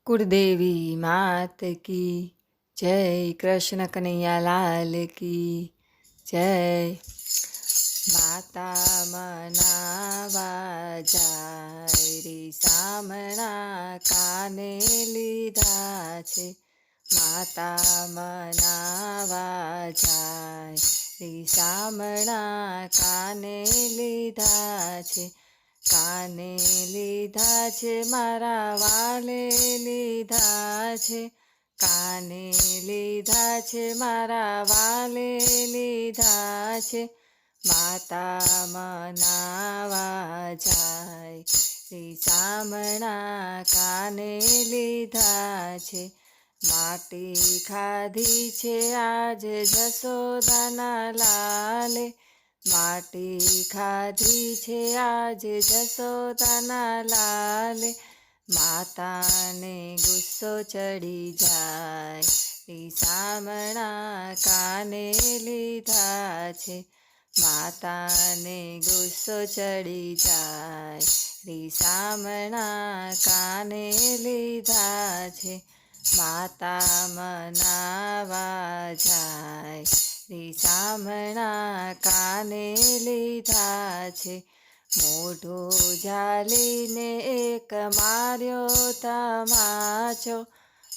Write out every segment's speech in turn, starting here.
कुलदेवी मात की जय, कृष्ण कन्हैया लाल की जय। માતા મનાવા જાય રે સામણા કાને લીધા છે, માતા મનાવા જાય રે સામણા કાને લીધા છે, કાને લીધા છે મારા વાલે લીધા છે, કાને લીધા છે મારા વાલે લીધા છે, માતા મનાવા જાય રે સામણા કાને લીધા છે, માટી ખાધી છે આજ જશોદાના લાલે, માટી ખાધી છે આજ જશોદાના લાલે, માતાને ગુસ્સો ચડી જાય રે સામણા કાને લીધા છે, માતાને ગુસ્સો ચડી જાય રે સામણા કાને લીધા છે, માતા મનાવા જાય રે સામણા કાને લીધા છે, મોઢું ઝાલીને એક માર્યો તમાચો,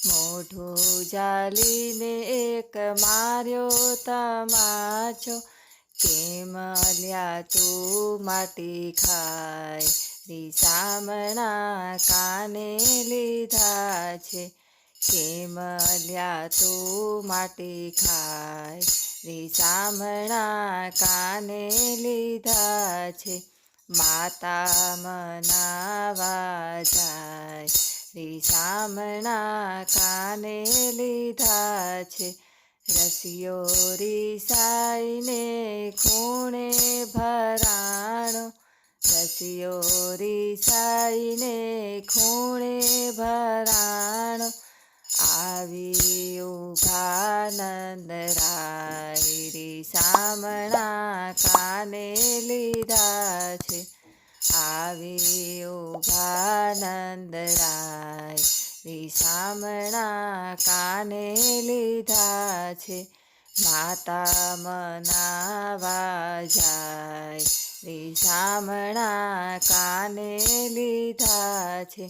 મોઢું ઝાલીને એક માર્યો તમાચો, કેમ લ્યા તું માટી ખાય રે સામણા કાને લીધા છે, કેમ લ્યા તું માટી ખાય રે સામણા કાને લીધા છે, માતા મનાવા જાય રે સામણા કાને લીધા છે, રસિયો રીસાઈને ખૂણે ભરાણો, રસિયો રીસાઈને ખૂણે ભરાણો, આવી ઉભા નંદરાય રે સામણા કાને લીધા છે, આવી ઉભા નંદરાય રે સામણા કાને લીધા છે, માતા મનાવા જાય રે સામણા કાને લીધા છે,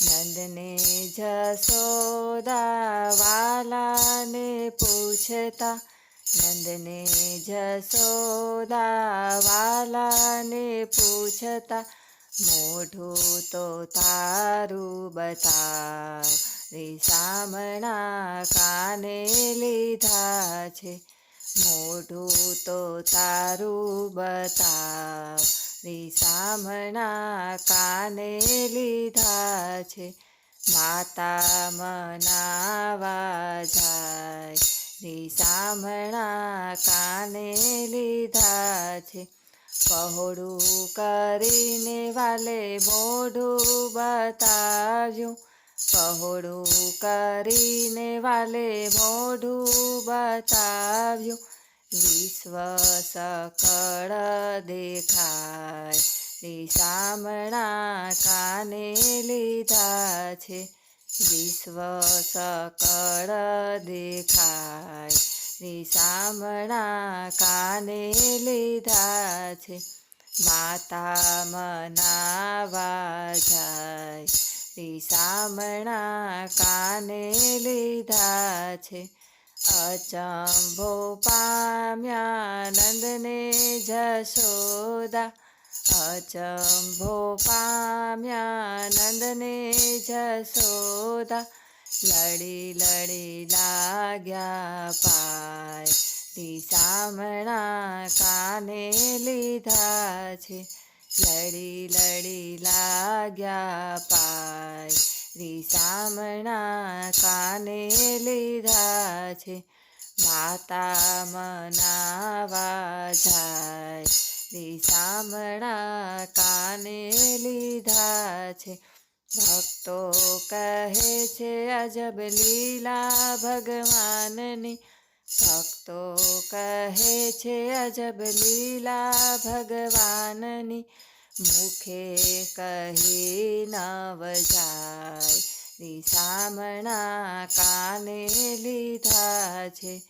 નંદને જશોદા વાલાને પૂછતા, નંદને જશોદા વાલાને પૂછતા, મોઢું તો તારું બતાવ રે સામણા કાને લીધા છે, મોઢું તો તારું બતાવ રે સામણા કાને લીધા છે, માતા મનાવા જાય રે સામણા કાને લીધા છે, પહોળું કરીને વાલે મોઢું બતાવ્યું, પહોળું કરીને વાલે મોઢું બતાવ્યું, વિશ્વ સકળ દેખાય રે સામણા કાને લીધા છે, વિશ્વ સકળ દેખાય રે સામણા કાને લીધા છે, માતા મનાવા જાય રે સામણા કાને લીધા છે, અચંભો પામ્યા નંદને જશોદા, અચંભો પામ્યા નંદને જશોદા, લડી લડી લાગ્યા પાય રે સામણા કાને લીધા છે, લડી લડી લાગ્યા પાય રે સામણા કાને લીધા છે, માતા મનાવા જાય રે સામણા કાને લીધા છે, ભક્તો કહે છે અજબ લીલા ભગવાનની, ભક્તો કહે છે અજબ લીલા ભગવાનની, મુખે કહી નવ જાય રીસામણા કાને લીધા છે,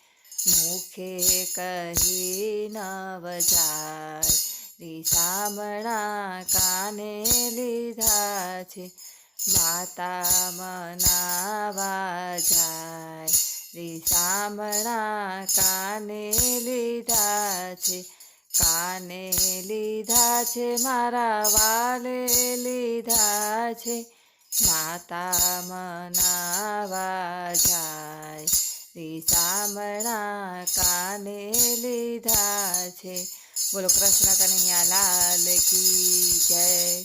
મુખે કહી નવ જાય. રીસામણા કાને લીધા છે, માતા મનાવા જાય. રીસામણા કાને લીધા છે, કાને લીધા છે, મારા વાલે લીધા છે, માતા મનાવા જાય. રીસામણા કાને લીધા છે. બોલો કૃષ્ણ કનૈયા લાલ કી જય.